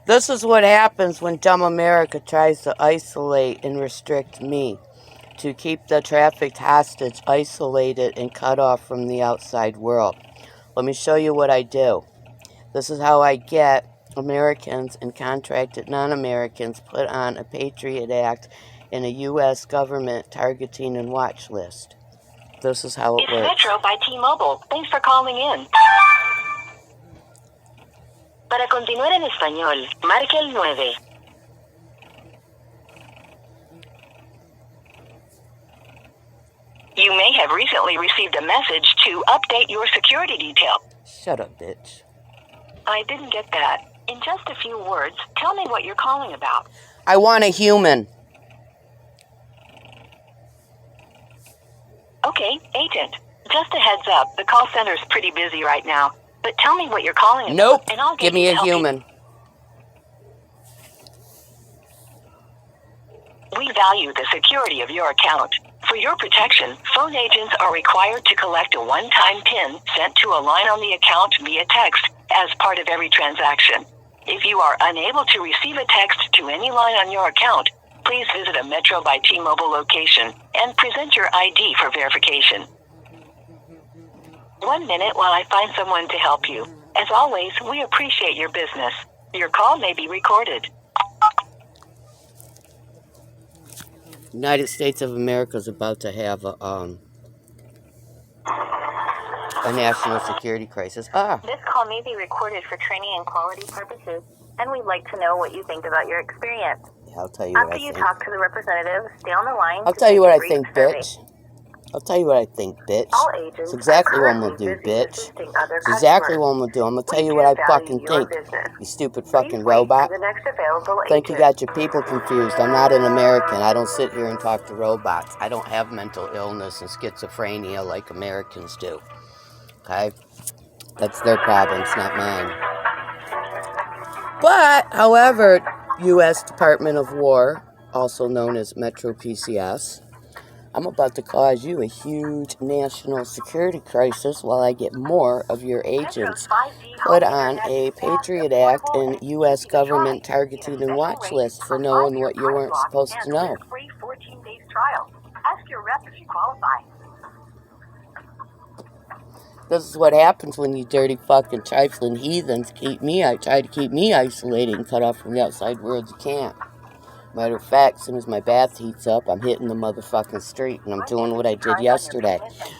This is what happens when dumb America tries to isolate and restrict me, to keep the trafficked hostage isolated and cut off from the outside world. Let me show you what I do. This is how I get Americans and contracted non-Americans put on a Patriot Act and a U.S. government targeting and watch list. This is how it works. It's Metro by T-Mobile. Thanks for calling in. Para continuar en español, marque el 9. You may have recently received a message to update your security detail. Shut up, bitch. I didn't get that. In just a few words, tell me what you're calling about. I want a human. Okay, agent. Just a heads up, the call center's pretty busy right now. But tell me what you're calling about. Nope. And I'll Give me a human. We value the security of your account. For your protection, phone agents are required to collect a one-time PIN sent to a line on the account via text as part of every transaction. If you are unable to receive a text to any line on your account, please visit a Metro by T-Mobile location and present your ID for verification. 1 minute while I find someone to help you. As always, we appreciate your business. Your call may be recorded. United States of America is about to have a national security crisis. This call may be recorded for training and quality purposes, and we'd like to know what you think about your experience. Yeah, I'll tell you what I think. After you talk to the representative, stay on the line. I'll tell you what I think, bitch. I'll tell you what I think, bitch. All agents It's exactly what I'm gonna do, bitch. It's exactly what I'm gonna do. I'm gonna tell you what I fucking think, you stupid fucking robot. Think you got your people confused. I'm not an American. I don't sit here and talk to robots. I don't have mental illness and schizophrenia like Americans do. Okay? That's their problem. It's not mine. But, however, U.S. Department of War, also known as Metro PCS, I'm about to cause you a huge national security crisis while I get more of your agents put on a Patriot Act and U.S. government targeting and watch list for knowing what you weren't supposed to know. This is what happens when you dirty fucking trifling heathens try to keep me isolated and cut off from the outside world. You can't. Matter of fact, as soon as my bath heats up, I'm hitting the motherfucking street, and I'm doing what I did yesterday,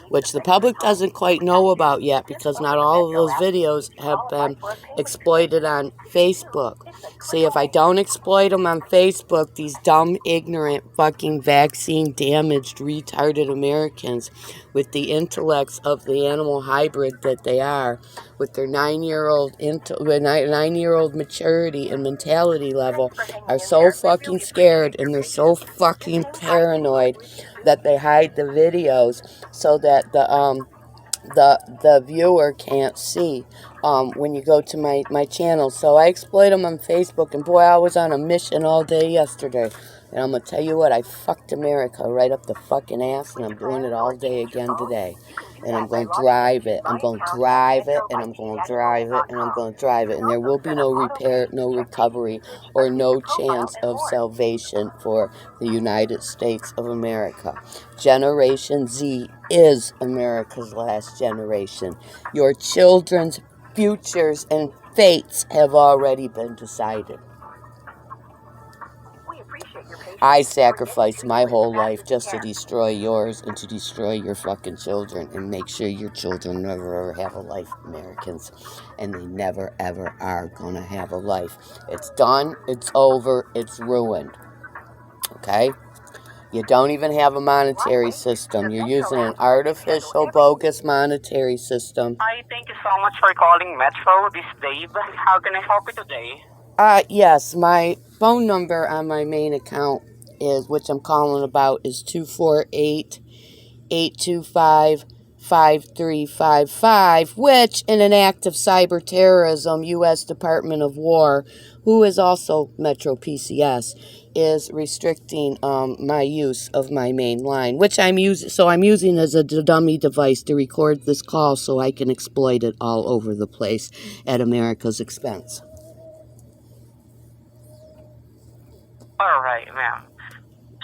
which the public doesn't quite know about yet because not all of those videos have been exploited on Facebook. See, if I don't exploit them on Facebook, these dumb, ignorant, fucking vaccine-damaged, retarded Americans with the intellects of the animal hybrid that they are, with their 9-year-old maturity and mentality level, are so fucking scared and they're so fucking paranoid that they hide the videos so that the viewer can't see when you go to my channel. So I exploit them on Facebook, and boy, I was on a mission all day yesterday. And I'm going to tell you what, I fucked America right up the fucking ass, and I'm doing it all day again today. And I'm going to drive it. I'm going to drive it, and I'm going to drive it, and I'm going to drive it. And there will be no repair, no recovery, or no chance of salvation for the United States of America. Generation Z is America's last generation. Your children's futures and fates have already been decided. I sacrificed my whole life just to destroy yours and to destroy your fucking children and make sure your children never ever have a life, Americans. And they never ever are going to have a life. It's done. It's over. It's ruined. Okay? You don't even have a monetary system. You're using an artificial, bogus monetary system. Hi, thank you so much for calling Metro. This is Dave. How can I help you today? Yes, my phone number on my main account which I'm calling about, is 248-825-5355, which, in an act of cyber terrorism, U.S. Department of War, who is also Metro PCS, is restricting my use of my main line, which I'm using as a dummy device to record this call so I can exploit it all over the place at America's expense. All right, ma'am.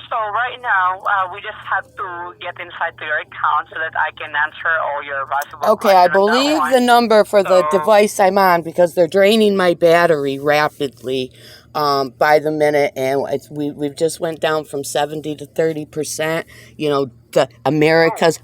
So right now, we just have to get inside to your account so that I can answer all your possible Okay, I questions on that believe one. the number for the So- device I'm on, because they're draining my battery rapidly by the minute, and we've just went down from 70 to 30%. You know, the America's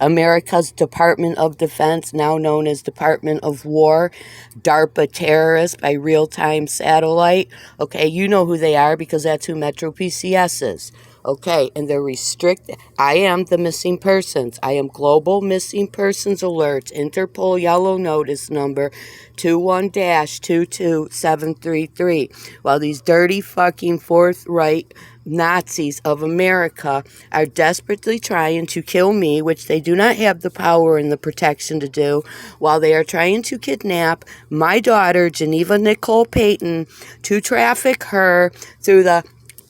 Department of Defense, now known as Department of War, DARPA terrorists by real-time satellite. Okay, you know who they are because that's who Metro PCS is. Okay, and they're restricted. I am the missing persons. I am Global Missing Persons Alerts, Interpol Yellow Notice number 21-22733. While these dirty fucking Fourth Reich Nazis of America are desperately trying to kill me, which they do not have the power and the protection to do, while they are trying to kidnap my daughter, Geneva Nicole Payton, to traffic her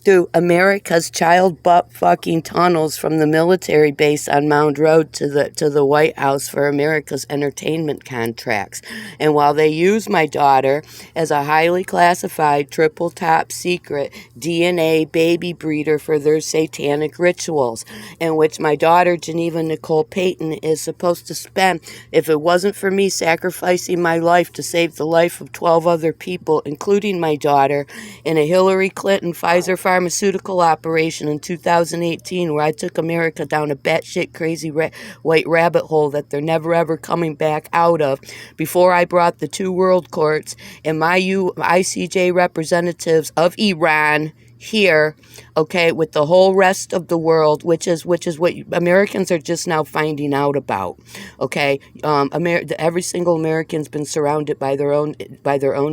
through America's child butt fucking tunnels from the military base on Mound Road to the White House for America's entertainment contracts. And while they use my daughter as a highly classified triple top secret DNA baby breeder for their satanic rituals, in which my daughter Geneva Nicole Payton is supposed to spend, if it wasn't for me sacrificing my life to save the life of 12 other people, including my daughter, in a Hillary Clinton Pfizer pharmaceutical operation in 2018, where I took America down a batshit crazy white rabbit hole that they're never ever coming back out of, before I brought the two world courts and my ICJ representatives of Iran here, okay, with the whole rest of the world, which is what Americans are just now finding out about. Okay, every single American's been surrounded by their own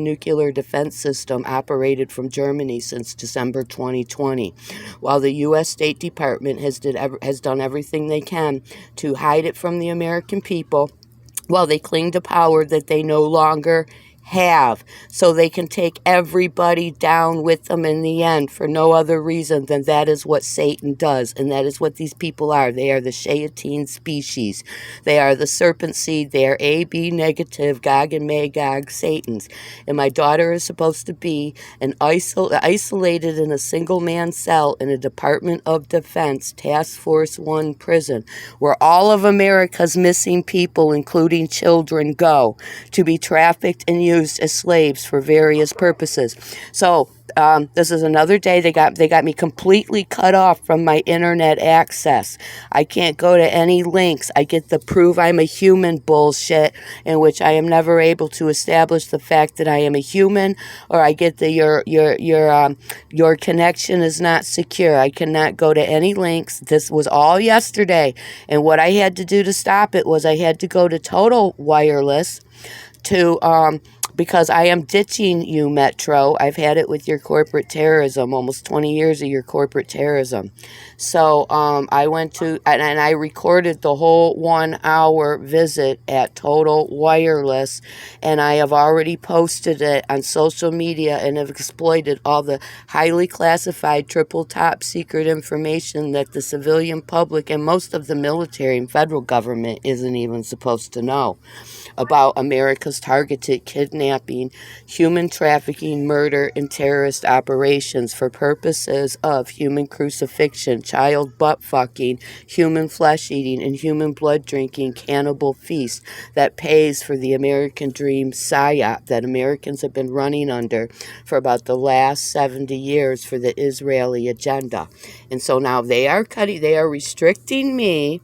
nuclear defense system operated from Germany since December 2020, while the U.S. State Department has done everything they can to hide it from the American people, while they cling to power that they no longer have, so they can take everybody down with them in the end for no other reason than that is what Satan does, and that is what these people are. They are the Shayateen species. They are the serpent seed. They are AB negative, Gog and Magog Satans. And my daughter is supposed to be isolated in a single man cell in a Department of Defense Task Force 1 prison, where all of America's missing people, including children, go to be trafficked and used as slaves for various purposes. So this is another day they got me completely cut off from my internet access. I can't go to any links. I get the prove I'm a human bullshit, in which I am never able to establish the fact that I am a human, or I get the your connection is not secure. I cannot go to any links. This was all yesterday, and what I had to do to stop it was I had to go to Total Wireless to because I am ditching you, Metro. I've had it with your corporate terrorism, almost 20 years of your corporate terrorism. So I went to, and I recorded the whole 1 hour visit at Total Wireless, and I have already posted it on social media and have exploited all the highly classified triple top secret information that the civilian public and most of the military and federal government isn't even supposed to know about America's targeted kidnapping, human trafficking, murder, and terrorist operations for purposes of human crucifixion, child butt fucking, human flesh eating, and human blood drinking cannibal feast that pays for the American dream psyop that Americans have been running under for about the last 70 years for the Israeli agenda. And so now they are restricting me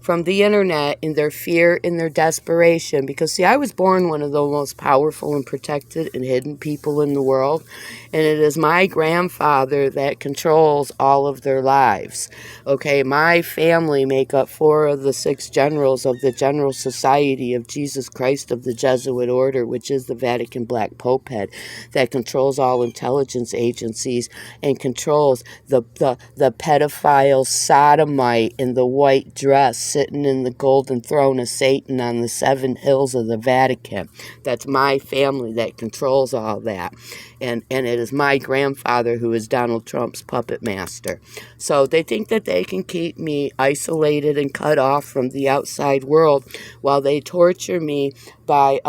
from the internet in their fear, in their desperation. Because, see, I was born one of the most powerful and protected and hidden people in the world. And it is my grandfather that controls all of their lives. Okay, my family make up 4 of the 6 generals of the General Society of Jesus Christ of the Jesuit Order, which is the Vatican Black Pope head, that controls all intelligence agencies and controls the pedophile sodomite in the white dress sitting in the golden throne of Satan on the 7 hills of the Vatican. That's my family that controls all that. And it is my grandfather who is Donald Trump's puppet master. So they think that they can keep me isolated and cut off from the outside world while they torture me by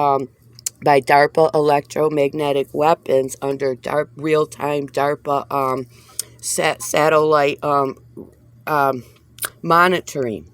DARPA electromagnetic weapons under real-time DARPA satellite monitoring,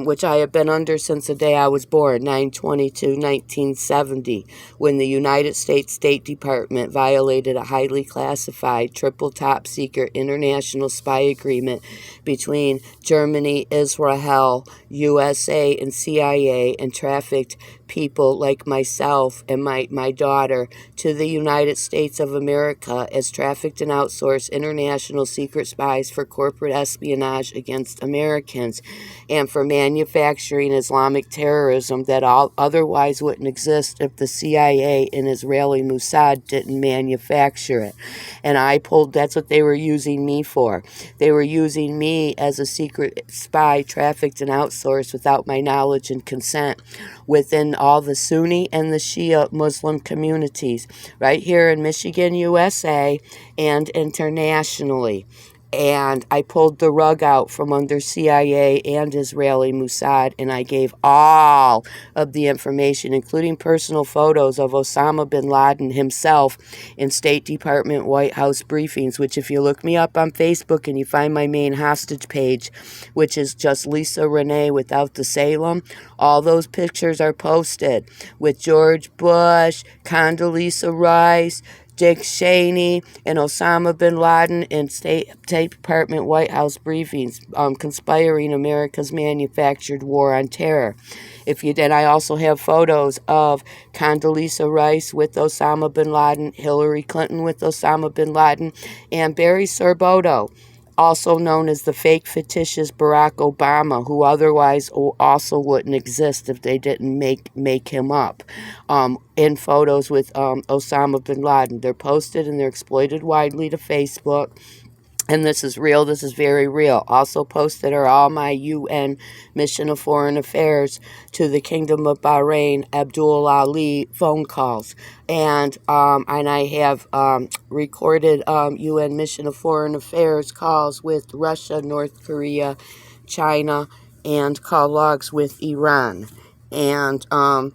which I have been under since the day I was born, 9/22/1970, when the United States State Department violated a highly classified, triple top secret international spy agreement between Germany, Israel, USA, and CIA, and trafficked people like myself and my daughter to the United States of America as trafficked and outsourced international secret spies for corporate espionage against Americans and for manufacturing Islamic terrorism that otherwise wouldn't exist if the CIA and Israeli Mossad didn't manufacture it. And that's what they were using me for. They were using me as a secret spy trafficked and outsourced without my knowledge and consent within all the Sunni and the Shia Muslim communities right here in Michigan, USA, and internationally. And I pulled the rug out from under CIA and Israeli Mossad, and I gave all of the information, including personal photos of Osama bin Laden himself in State Department White House briefings, which if you look me up on Facebook and you find my main hostage page, which is just Lisa Renee without the Salem, all those pictures are posted with George Bush, Condoleezza Rice, Dick Cheney, and Osama bin Laden in State Department White House briefings, conspiring America's manufactured war on terror. Then I also have photos of Condoleezza Rice with Osama bin Laden, Hillary Clinton with Osama bin Laden, and Barry Sorboto, also known as the fake fictitious Barack Obama, who otherwise also wouldn't exist if they didn't make him up, in photos with Osama bin Laden. They're posted and they're exploited widely to Facebook. And this is real. This is very real. Also posted are all my UN Mission of Foreign Affairs to the Kingdom of Bahrain, Abdul Ali phone calls. And I have recorded UN Mission of Foreign Affairs calls with Russia, North Korea, China, and call logs with Iran. And I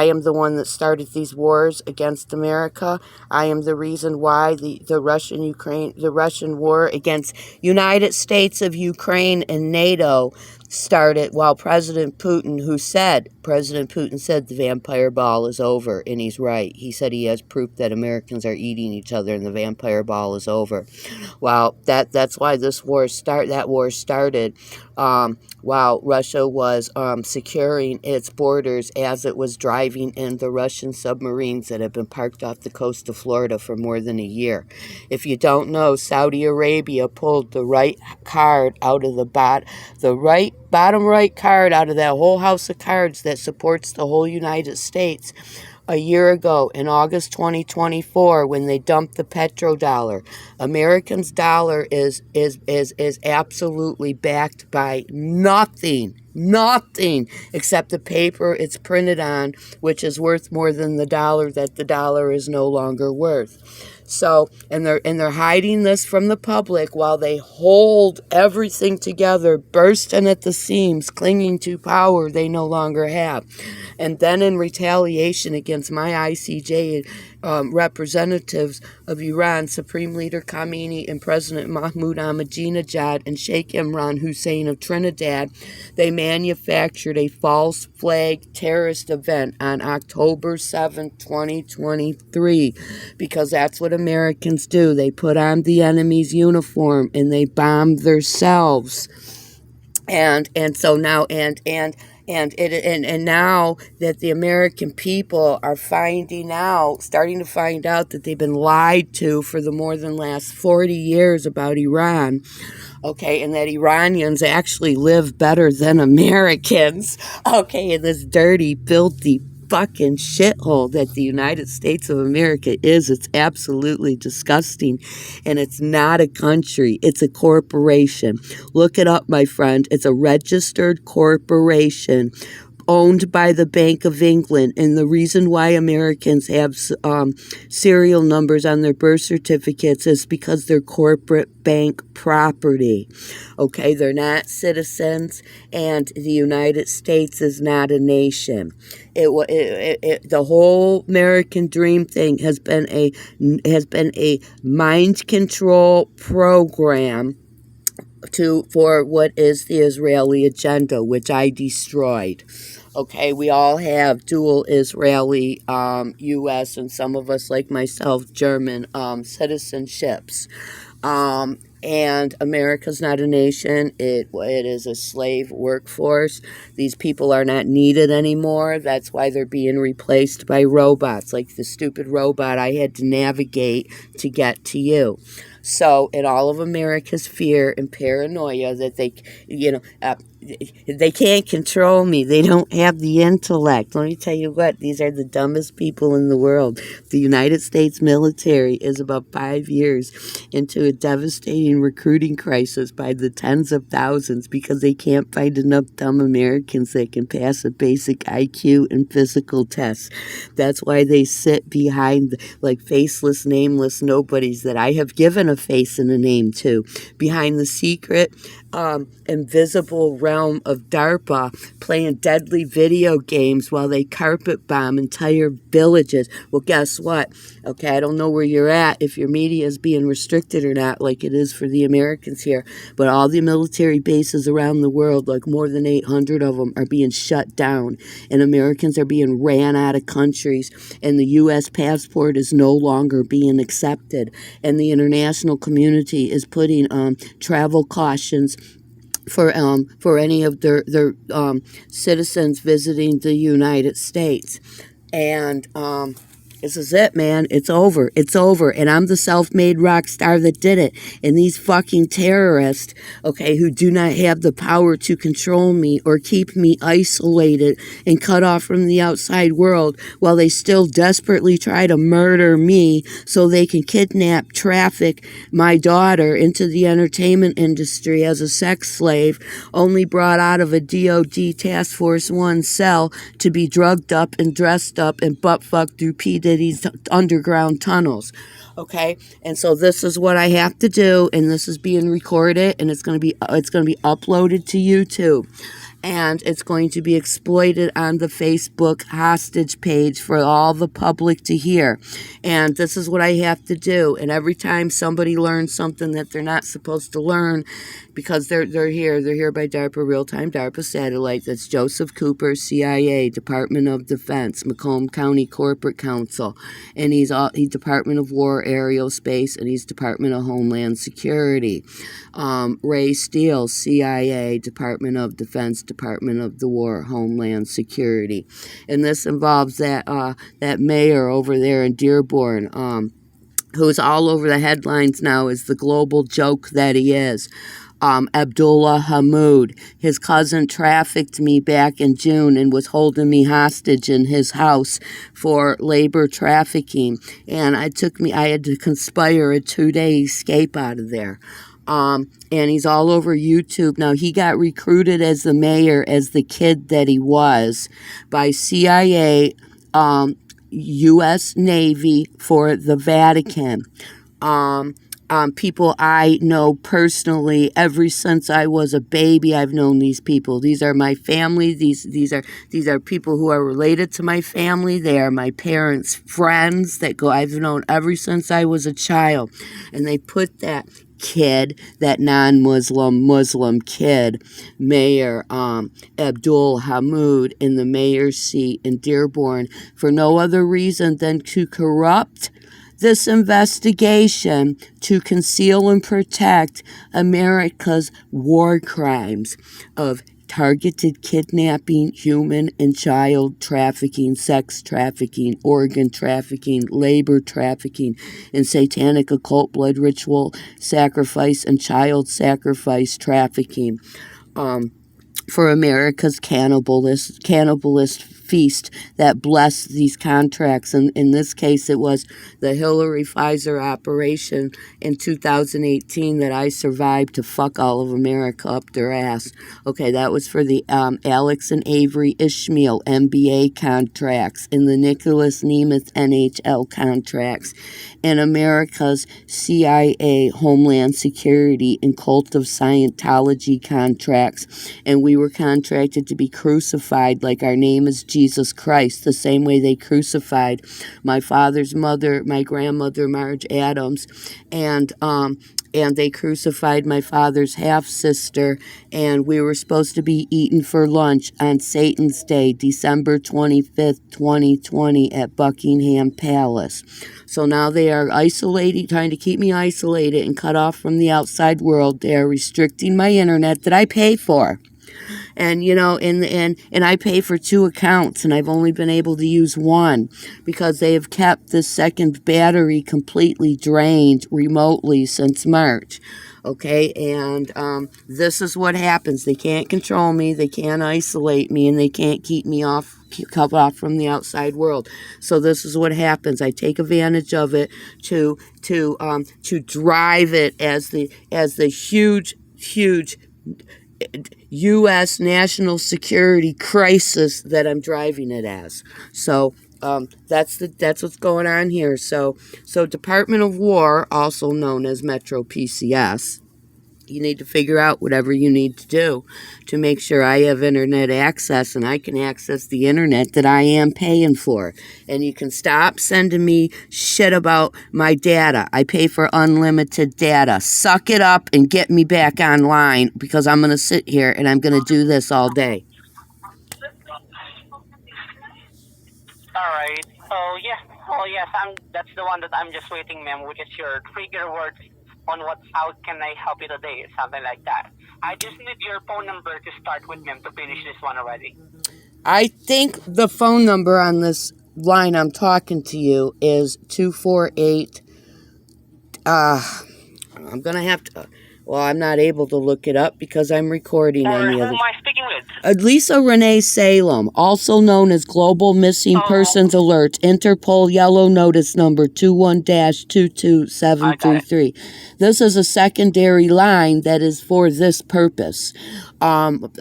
am the one that started these wars against America. I am the reason why the Russian war against United States of Ukraine and NATO started while President Putin said the vampire ball is over, and he's right. He said he has proof that Americans are eating each other and the vampire ball is over. Well, that's why that war started while Russia was securing its borders as it was driving in the Russian submarines that have been parked off the coast of Florida for more than a year. If you don't know, Saudi Arabia pulled the right card out of the bottom right card out of that whole house of cards that supports the whole United States a year ago in August 2024 when they dumped the petrodollar. Americans' dollar is absolutely backed by nothing except the paper it's printed on, which is worth more than the dollar that the dollar is no longer worth. So, and they're hiding this from the public while they hold everything together, bursting at the seams, clinging to power they no longer have. And then in retaliation against my ICJ representatives of Iran, Supreme Leader Khamenei and President Mahmoud Ahmadinejad and Sheikh Imran Hussein of Trinidad, they manufactured a false flag terrorist event on October 7, 2023, because that's what Americans do. They put on the enemy's uniform and they bomb themselves. And so now now that the American people are starting to find out that they've been lied to for the more than last 40 years about Iran, okay, and that Iranians actually live better than Americans, okay, in this dirty, filthy fucking shithole that the United States of America is. It's absolutely disgusting, and it's not a country, it's a corporation. Look it up, my friend. It's a registered corporation owned by the Bank of England. And the reason why Americans have serial numbers on their birth certificates is because they're corporate bank property. Okay, they're not citizens, and the United States is not a nation. The whole American dream thing has been a mind control program for what is the Israeli agenda, which I destroyed. Okay, we all have dual Israeli, U.S., and some of us, like myself, German citizenships. And America's not a nation. It is a slave workforce. These people are not needed anymore. That's why they're being replaced by robots, like the stupid robot I had to navigate to get to you. So, in all of America's fear and paranoia that they can't control me. They don't have the intellect. Let me tell you what, these are the dumbest people in the world. The United States military is about 5 years into a devastating recruiting crisis by the tens of thousands because they can't find enough dumb Americans that can pass a basic IQ and physical test. That's why they sit behind like faceless, nameless nobodies that I have given a face and a name to, behind the secret invisible realm of DARPA, playing deadly video games while they carpet bomb entire villages. Well, guess what? Okay, I don't know where you're at, if your media is being restricted or not, like it is for the Americans here, but all the military bases around the world, like more than 800 of them, are being shut down, and Americans are being ran out of countries, and the U.S. passport is no longer being accepted, and the international community is putting travel cautions for any of their citizens visiting the United States. And this is it, man. It's over. It's over. And I'm the self-made rock star that did it. And these fucking terrorists, okay, who do not have the power to control me or keep me isolated and cut off from the outside world, while they still desperately try to murder me so they can kidnap, traffic my daughter into the entertainment industry as a sex slave, only brought out of a DOD Task Force 1 cell to be drugged up and dressed up and butt-fucked through P. Diddy's underground tunnels. Okay, and so this is what I have to do, and this is being recorded, and it's gonna be uploaded to YouTube, and it's going to be exploited on the Facebook hostage page for all the public to hear. And this is what I have to do. And every time somebody learns something that they're not supposed to learn, because they're here by DARPA, real-time DARPA satellite. That's Joseph Cooper, CIA, Department of Defense, Macomb County Corporate Council, and he's Department of War, Aerospace, and he's Department of Homeland Security. Ray Steele, CIA, Department of Defense, Department of the War, Homeland Security, and this involves that mayor over there in Dearborn, who's all over the headlines now as the global joke that he is. Abdullah Hamoud. His cousin trafficked me back in June and was holding me hostage in his house for labor trafficking. And I had to conspire a 2-day escape out of there. And he's all over YouTube. Now, he got recruited as the mayor, as the kid that he was, by CIA, U.S. Navy for the Vatican. People I know personally ever since I was a baby. I've known these people. These are my family. These are people who are related to my family. They are my parents' friends I've known ever since I was a child. And they put that kid, that non-Muslim kid, Mayor Abdul Hamoud, in the mayor's seat in Dearborn for no other reason than to corrupt this investigation to conceal and protect America's war crimes of targeted kidnapping, human and child trafficking, sex trafficking, organ trafficking, labor trafficking, and satanic occult blood ritual sacrifice and child sacrifice trafficking. For America's cannibalist feast that blessed these contracts. And in this case, it was the Hillary Pfizer operation in 2018 that I survived to fuck all of America up their ass. Okay, that was for the Alex and Avery Ishmael NBA contracts and the Nicholas Nemeth NHL contracts and America's CIA Homeland Security and Cult of Scientology contracts. And we were contracted to be crucified like our name is Jesus Christ, the same way they crucified my father's mother, my grandmother, Marge Adams, and they crucified my father's half-sister, and we were supposed to be eaten for lunch on Satan's Day, December 25th, 2020, at Buckingham Palace. So now they are isolating, trying to keep me isolated and cut off from the outside world. They are restricting my internet that I pay for. And, you know, and I pay for 2 accounts, and I've only been able to use one because they have kept the second battery completely drained remotely since March. Okay, and this is what happens. They can't control me, they can't isolate me, and they can't keep me cut off from the outside world. So this is what happens. I take advantage of it to drive it as the huge U.S. national security crisis that I'm driving it as. So that's what's going on here. So Department of War, also known as Metro PCS, you need to figure out whatever you need to do to make sure I have internet access and I can access the internet that I am paying for. And you can stop sending me shit about my data. I pay for unlimited data. Suck it up and get me back online because I'm going to sit here and I'm going to do this all day. Alright. Oh, yeah. Oh, yes. That's the one that I'm just waiting, ma'am, which is your trigger word on how can I help you today, something like that. I just need your phone number to start with, ma'am, to finish this one already. I think the phone number on this line I'm talking to you is 248. I'm going to have to... Well, I'm not able to look it up because I'm recording Or any who of am it. I speaking with? Lisa Renee Salem, also known as Global Missing Persons Alert, Interpol Yellow Notice Number 21-22733. This is a secondary line that is for this purpose. On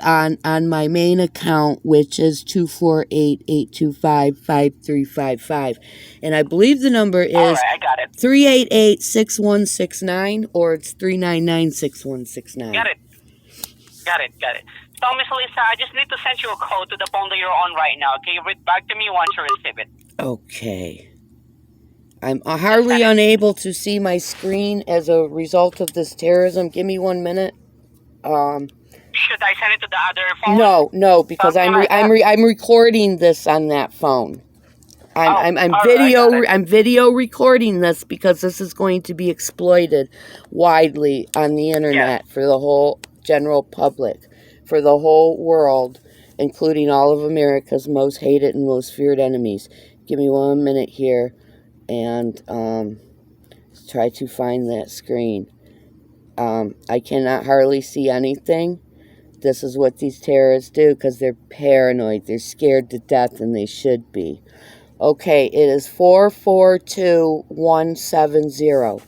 my main account, which is 248-825-5355. And I believe the number is All right, I got it. 388-6169 or it's 399-6169. Got it. So, Miss Lisa, I just need to send you a code to the phone that you're on right now. Okay, read back to me once you receive it. Okay. I'm hardly unable to see my screen as a result of this terrorism. Give me 1 minute. Should I send it to the other phone? No, because I'm recording this on that phone. I'm video recording this because this is going to be exploited widely on the internet for the whole general public, for the whole world, including all of America's most hated and most feared enemies. Give me 1 minute here and try to find that screen. I cannot hardly see anything. This is what these terrorists do because they're paranoid. They're scared to death, and they should be. Okay, it is 442170.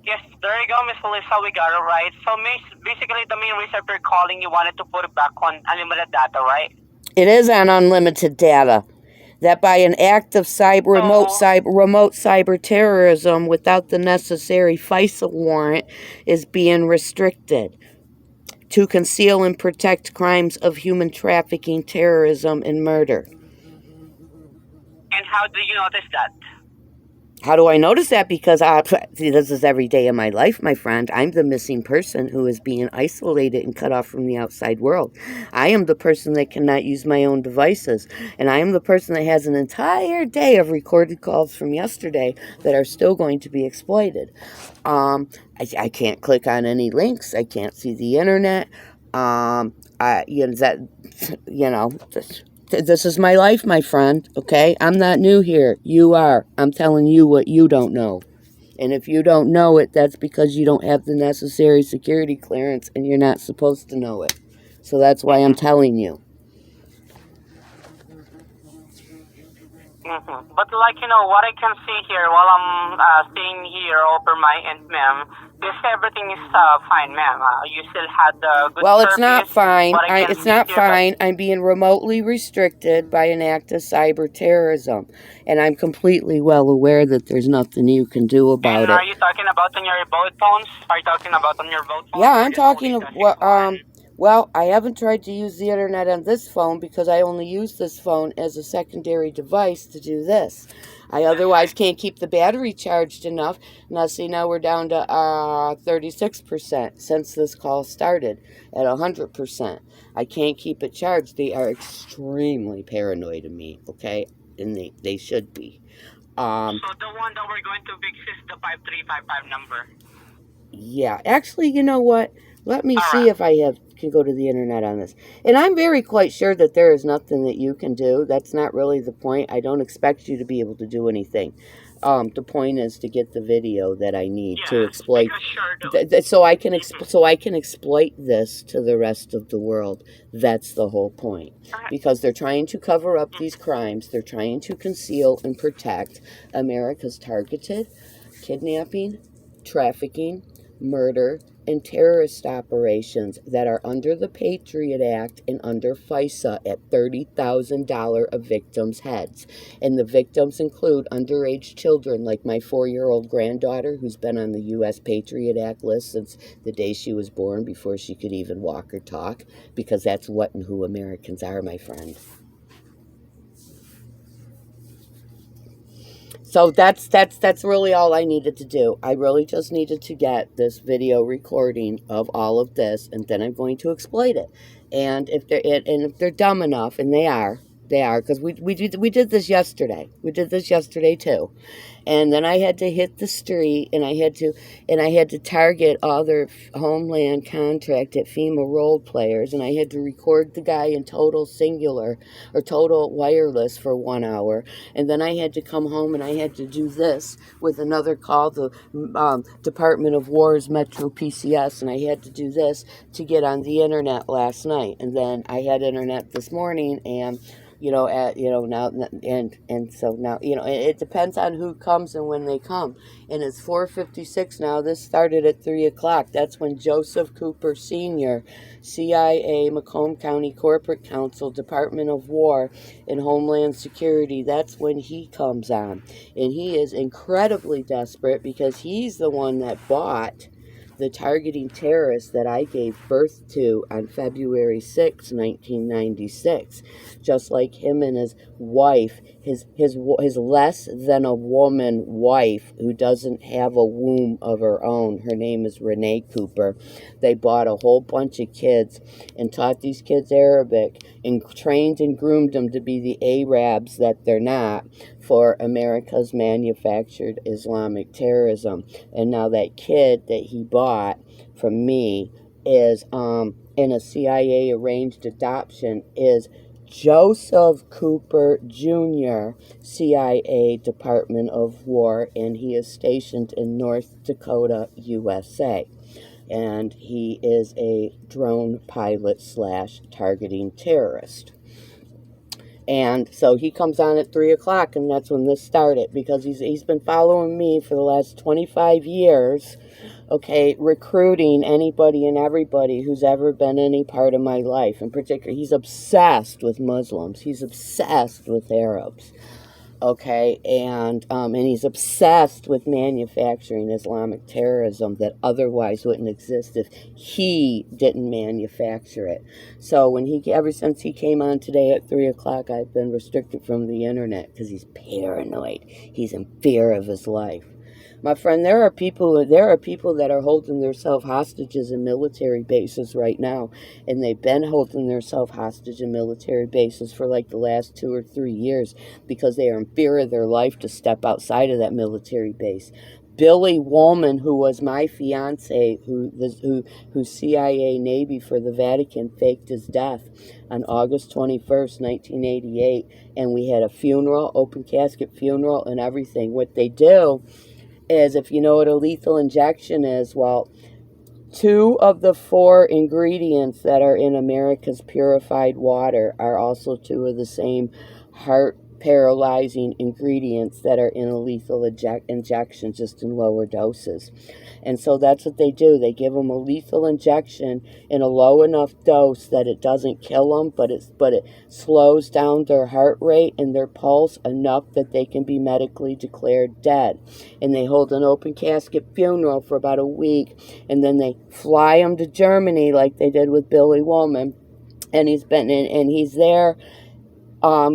Yes, there you go, Miss Lisa. We got it right. So, basically, the main reason for calling, you wanted to put it back on unlimited data, right? It is on unlimited data. That by an act of remote cyber terrorism without the necessary FISA warrant is being restricted to conceal and protect crimes of human trafficking, terrorism, and murder. And how do you notice that? How do I notice that? Because this is every day of my life, my friend. I'm the missing person who is being isolated and cut off from the outside world. I am the person that cannot use my own devices. And I am the person that has an entire day of recorded calls from yesterday that are still going to be exploited. I can't click on any links. I can't see the internet. This is my life, my friend, okay? I'm not new here. You are. I'm telling you what you don't know. And if you don't know it, that's because you don't have the necessary security clearance and you're not supposed to know it. So that's why I'm telling you. But like, what I can see here while I'm staying here over my end, ma'am, is everything is fine, ma'am. You still had good Well, service. it's not fine. But I can It's not hear that- fine. I'm being remotely restricted by an act of cyber terrorism. And I'm completely well aware that there's nothing you can do about And it. are you talking about on your boat phones? Are you talking about on your boat phones? Yeah, or I'm just only talking. the 6-1? Well, I haven't tried to use the internet on this phone because I only use this phone as a secondary device to do this. I otherwise can't keep the battery charged enough. Now, see, now we're down to 36% since this call started at 100%. I can't keep it charged. They are extremely paranoid of me, okay? And they should be. So the one that we're going to fix is the 5355 number. Yeah, actually, you know what? Let me see Alright. if I can go to the internet on this. And I'm very quite sure that there is nothing that you can do. That's not really the point. I don't expect you to be able to do anything. The point is to get the video that I need to exploit, so I can exploit this to the rest of the world. That's the whole point. Because they're trying to cover up these crimes. They're trying to conceal and protect America's targeted kidnapping, trafficking, murder, and terrorist operations that are under the Patriot Act and under FISA at $30,000 a victim's heads. And the victims include underage children like my 4-year-old granddaughter who's been on the U.S. Patriot Act list since the day she was born, before she could even walk or talk, because that's what and who Americans are, my friend. So that's really all I needed to do. I really just needed to get this video recording of all of this, and then I'm going to exploit it. And if they're dumb enough, and they are, because we did this yesterday. We did this yesterday too. And then I had to hit the street, and I had to target all their Homeland contracted FEMA role players, and I had to record the guy in total singular or total wireless for 1 hour, and then I had to come home and I had to do this with another call, the Department of War's Metro PCS, and I had to do this to get on the internet last night, and then I had internet this morning, and now, and so now, it depends on who comes and when they come. And it's 4:56 now. This started at 3 o'clock. That's when Joseph Cooper Sr., CIA, Macomb County Corporate Counsel, Department of War, and Homeland Security, that's when he comes on. And he is incredibly desperate because he's the one that bought the targeting terrorist that I gave birth to on February 6, 1996. Just like him and his wife, his less than a woman wife who doesn't have a womb of her own. Her name is Renee Cooper. They bought a whole bunch of kids and taught these kids Arabic and trained and groomed them to be the Arabs that they're not for America's manufactured Islamic terrorism. And now that kid that he bought from me is in a CIA arranged adoption is Joseph Cooper Jr., CIA Department of War, and he is stationed in North Dakota, USA. And he is a drone pilot / targeting terrorist. And so he comes on at 3 o'clock, and that's when this started, because he's been following me for the last 25 years, okay, recruiting anybody and everybody who's ever been any part of my life. In particular, he's obsessed with Muslims. He's obsessed with Arabs, okay, and he's obsessed with manufacturing Islamic terrorism that otherwise wouldn't exist if he didn't manufacture it. So ever since he came on today at 3 o'clock, I've been restricted from the internet because he's paranoid. He's in fear of his life. My friend, there are people that are holding themselves hostages in military bases right now, and they've been holding themselves hostage in military bases for like the last 2 or 3 years because they are in fear of their life to step outside of that military base. Billy Woolman, who was my fiance, who's CIA Navy for the Vatican, faked his death on August 21st, 1988, and we had a funeral, open casket funeral, and everything. What they do is, if you know what a lethal injection is, well, 2 of the 4 ingredients that are in America's purified water are also 2 of the same heart paralyzing ingredients that are in a lethal injection, just in lower doses. And so that's what they do. They give them a lethal injection in a low enough dose that it doesn't kill them, but it slows down their heart rate and their pulse enough that they can be medically declared dead. And they hold an open casket funeral for about a week, and then they fly them to Germany like they did with Billy Woolman. And he's there.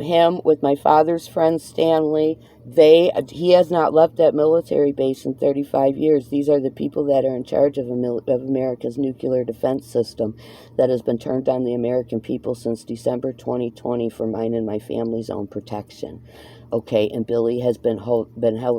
Him with my father's friend Stanley. He has not left that military base in 35 years. These are the people that are in charge of America's nuclear defense system that has been turned on the American people since December 2020 for mine and my family's own protection. Okay, and Billy has been held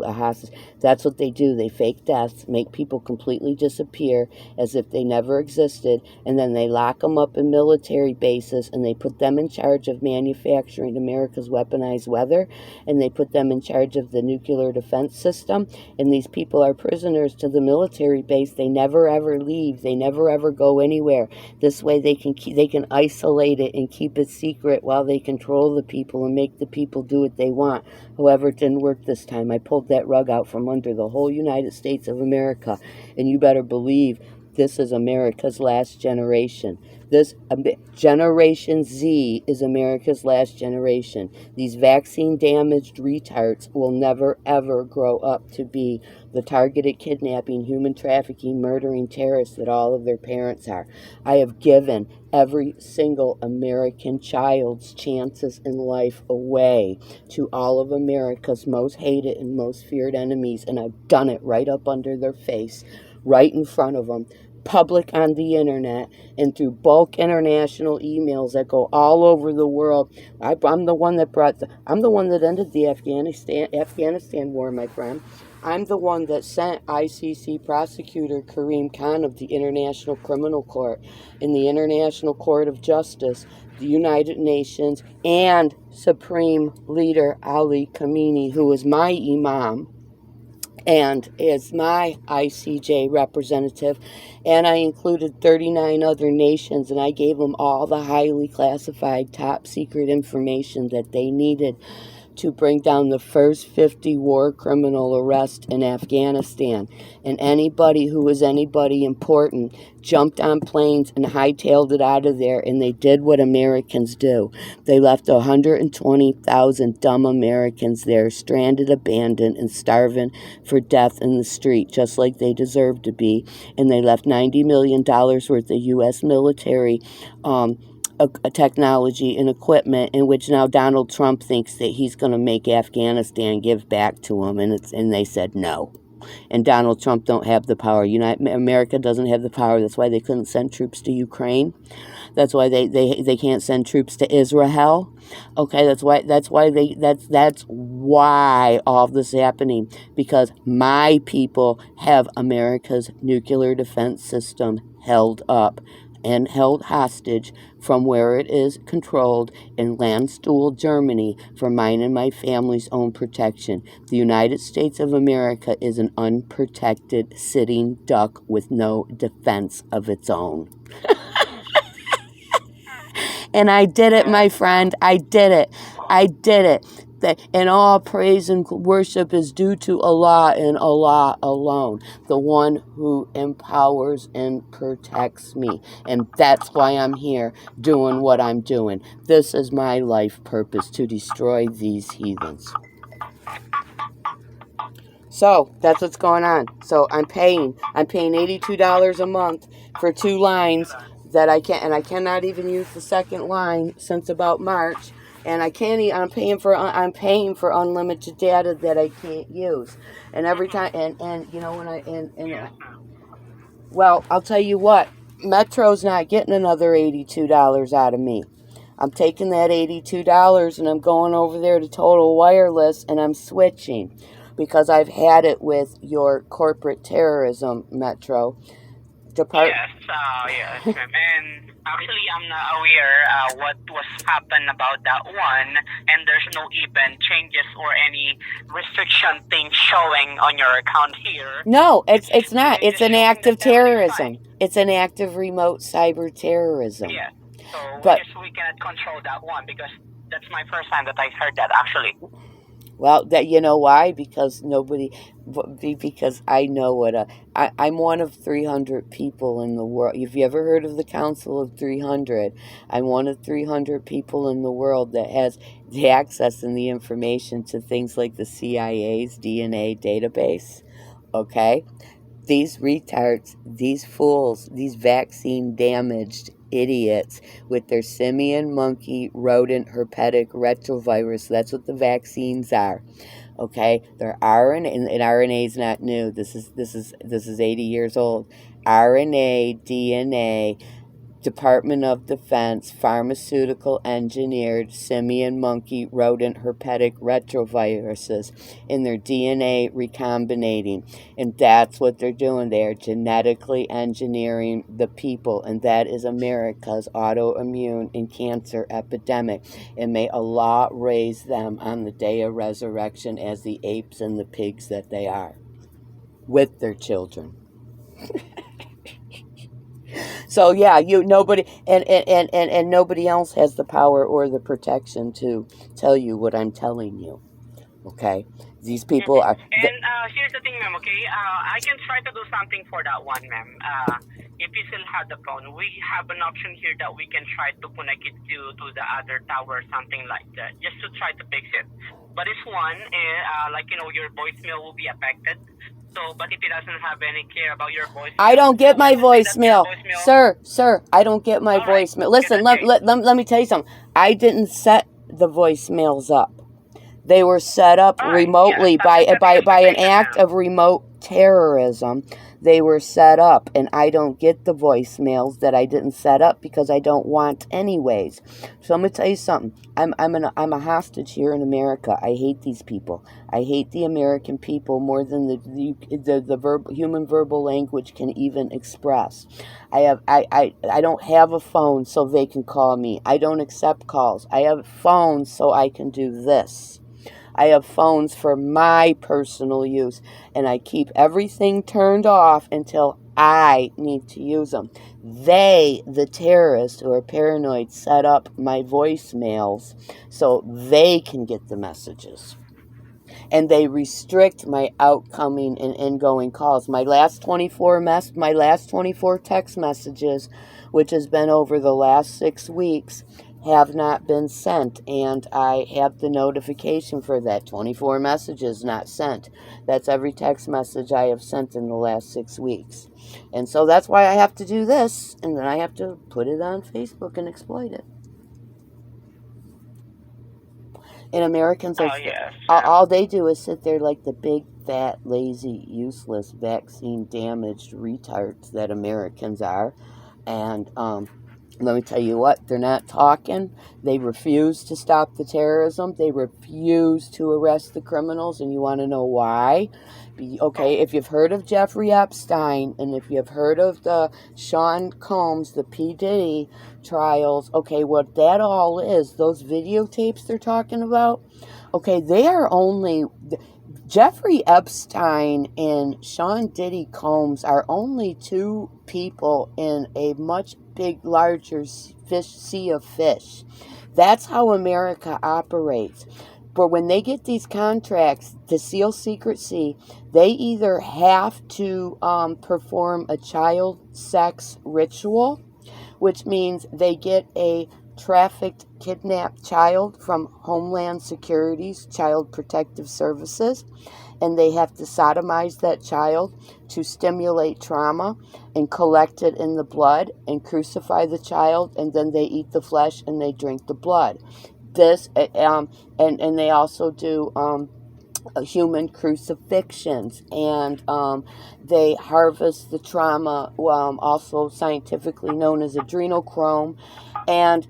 a hostage. That's what they do. They fake deaths, make people completely disappear as if they never existed, and then they lock them up in military bases, and they put them in charge of manufacturing America's weaponized weather, and they put them in charge of the nuclear defense system, and these people are prisoners to the military base. They never ever leave. They never ever go anywhere. This way they can isolate it and keep it secret while they control the people and make the people do what they want. However, it didn't work this time. I pulled that rug out from under the whole United States of America, and you better believe this is America's last generation. This Generation Z is America's last generation. These vaccine-damaged retards will never, ever grow up to be the targeted kidnapping, human trafficking, murdering terrorists that all of their parents are. I have given every single American child's chances in life away to all of America's most hated and most feared enemies, and I've done it right up under their face, right in front of them, public on the internet, and through bulk international emails that go all over the world. I'm the one that ended the Afghanistan war, my friend. I'm the one that sent ICC Prosecutor Karim Khan of the International Criminal Court in the International Court of Justice, the United Nations, and Supreme Leader Ali Khamenei, who is my imam and is my ICJ representative, and I included 39 other nations, and I gave them all the highly classified top secret information that they needed to bring down the first 50 war criminal arrests in Afghanistan. And anybody who was anybody important jumped on planes and hightailed it out of there, and they did what Americans do. They left 120,000 dumb Americans there, stranded, abandoned, and starving for death in the street, just like they deserve to be. And they left $90 million worth of U.S. military a technology and equipment in which now Donald Trump thinks that he's going to make Afghanistan give back to him, and they said no. And Donald Trump don't have the power. America doesn't have the power. That's why they couldn't send troops to Ukraine. That's why they can't send troops to Israel. Okay, that's why all this is happening, because my people have America's nuclear defense system held up and held hostage from where it is controlled in Landstuhl, Germany, for mine and my family's own protection. The United States of America is an unprotected sitting duck with no defense of its own. And I did it, my friend. I did it. And all praise and worship is due to Allah and Allah alone, the one who empowers and protects me. And that's why I'm here doing what I'm doing. This is my life purpose, to destroy these heathens. So that's what's going on. So I'm paying $82 a month for 2 lines that I cannot even use the second line since about March. And I'm paying for unlimited data that I can't use. And every time, and you know, well, I'll tell you what, Metro's not getting another $82 out of me. I'm taking that $82 and I'm going over there to Total Wireless, and I'm switching because I've had it with your corporate terrorism, Metro. Yes, ma'am. And actually, I'm not aware what was happened about that one, and there's no even changes or any restriction thing showing on your account here. No, it's not. They It's just an showing act that of everything's fine. terrorism. It's an act of remote cyber terrorism. Yes. So But we cannot control that one because that's my first time that I heard that actually. well, that you know why? Because because I know I'm one of 300 people in the world. Have you ever heard of the Council of 300? I'm one of 300 people in the world that has the access and the information to things like the CIA's DNA database. Okay? These retards, these fools, these vaccine damaged idiots with their simian, monkey, rodent, herpetic retrovirus. That's what the vaccines are. Okay, they're RNA, and RNA is not new. This is 80 years old. RNA, DNA, Department of Defense, pharmaceutical engineered simian, monkey, rodent, herpetic retroviruses in their DNA recombinating. And that's what they're doing. They are genetically engineering the people. And that is America's autoimmune and cancer epidemic. And may Allah raise them on the day of resurrection as the apes and the pigs that they are, with their children. So yeah, nobody and nobody else has the power or the protection to tell you what I'm telling you. Okay, these people are. And here's the thing, ma'am. Okay, I can try to do something for that one, ma'am. If you still have the phone, we have an option here that we can try to connect it to the other tower, something like that, just to try to fix it. But this one, your voicemail will be affected. So, but if it doesn't have any care about your voicemail, I don't get my voicemail. voicemail. Sir, I don't get my voicemail. Listen, let me tell you something. I didn't set the voicemails up. They were set up remotely by an act of remote terrorism. They were set up, and I don't get the voicemails that I didn't set up because I don't want anyways. So I'm gonna tell you something. I'm a hostage here in America. I hate these people. I hate the American people more than the human verbal language can even express. I don't have a phone so they can call me. I don't accept calls. I have phones so I can do this. I have phones for my personal use, and I keep everything turned off until I need to use them. They, the terrorists who are paranoid, set up my voicemails so they can get the messages. And they restrict my outgoing and ingoing calls. My last 24 text messages, which has been over the last 6 weeks, have not been sent, and I have the notification for that. 24 messages not sent. That's every text message I have sent in the last 6 weeks. And so that's why I have to do this, and then I have to put it on Facebook and exploit it. And Americans are all they do is sit there like the big, fat, lazy, useless, vaccine damaged retards that Americans are. And let me tell you what, they're not talking. They refuse to stop the terrorism. They refuse to arrest the criminals. And you want to know why? Okay, if you've heard of Jeffrey Epstein, and if you've heard of the Sean Combs, the P. Diddy trials, okay, what that all is, those videotapes they're talking about, okay, they are only... Jeffrey Epstein and Sean Diddy Combs are only two people in a much larger sea of fish. That's how America operates. But when they get these contracts to seal secrecy, they either have to perform a child sex ritual, which means they get a trafficked, kidnapped child from Homeland Security's Child Protective Services, and they have to sodomize that child to stimulate trauma and collect it in the blood and crucify the child, and then they eat the flesh and they drink the blood. This and they also do human crucifixions, and they harvest the trauma, also scientifically known as adrenochrome, and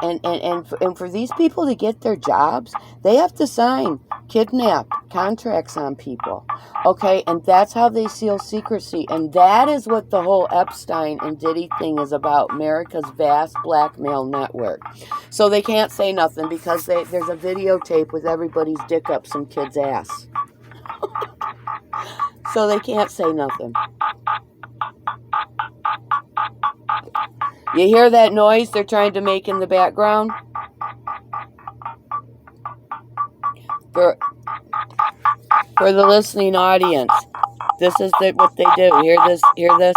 for these people to get their jobs, they have to sign kidnap contracts on people. Okay, and that's how they seal secrecy. And that is what the whole Epstein and Diddy thing is about, America's vast blackmail network. So they can't say nothing because there's a videotape with everybody's dick up some kid's ass. So they can't say nothing. You hear that noise they're trying to make in the background? For the listening audience, this is what they do. Hear this? Hear this?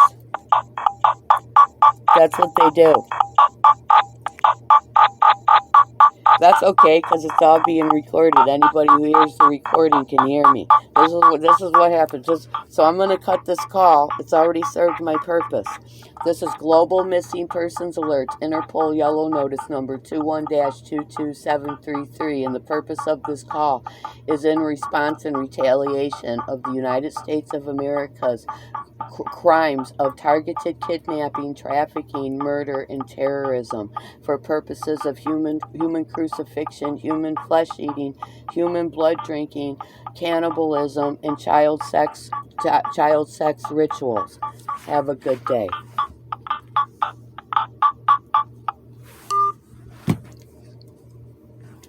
That's what they do. That's okay, because it's all being recorded. Anybody who hears the recording can hear me. This is what happens. So I'm going to cut this call. It's already served my purpose. This is Global Missing Persons Alert, Interpol Yellow Notice number 21-22733, and the purpose of this call is in response and retaliation of the United States of America's crimes of targeted kidnapping, trafficking, murder, and terrorism for purposes of human crucifixion, human flesh eating, human blood drinking, cannibalism, and child sex rituals. Have a good day.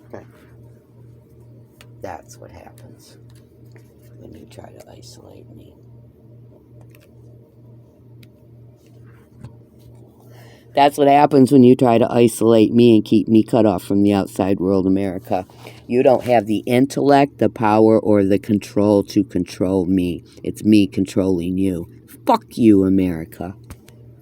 Okay. That's what happens when you try to isolate me. That's what happens when you try to isolate me and keep me cut off from the outside world, America. You don't have the intellect, the power, or the control to control me. It's me controlling you. Fuck you, America.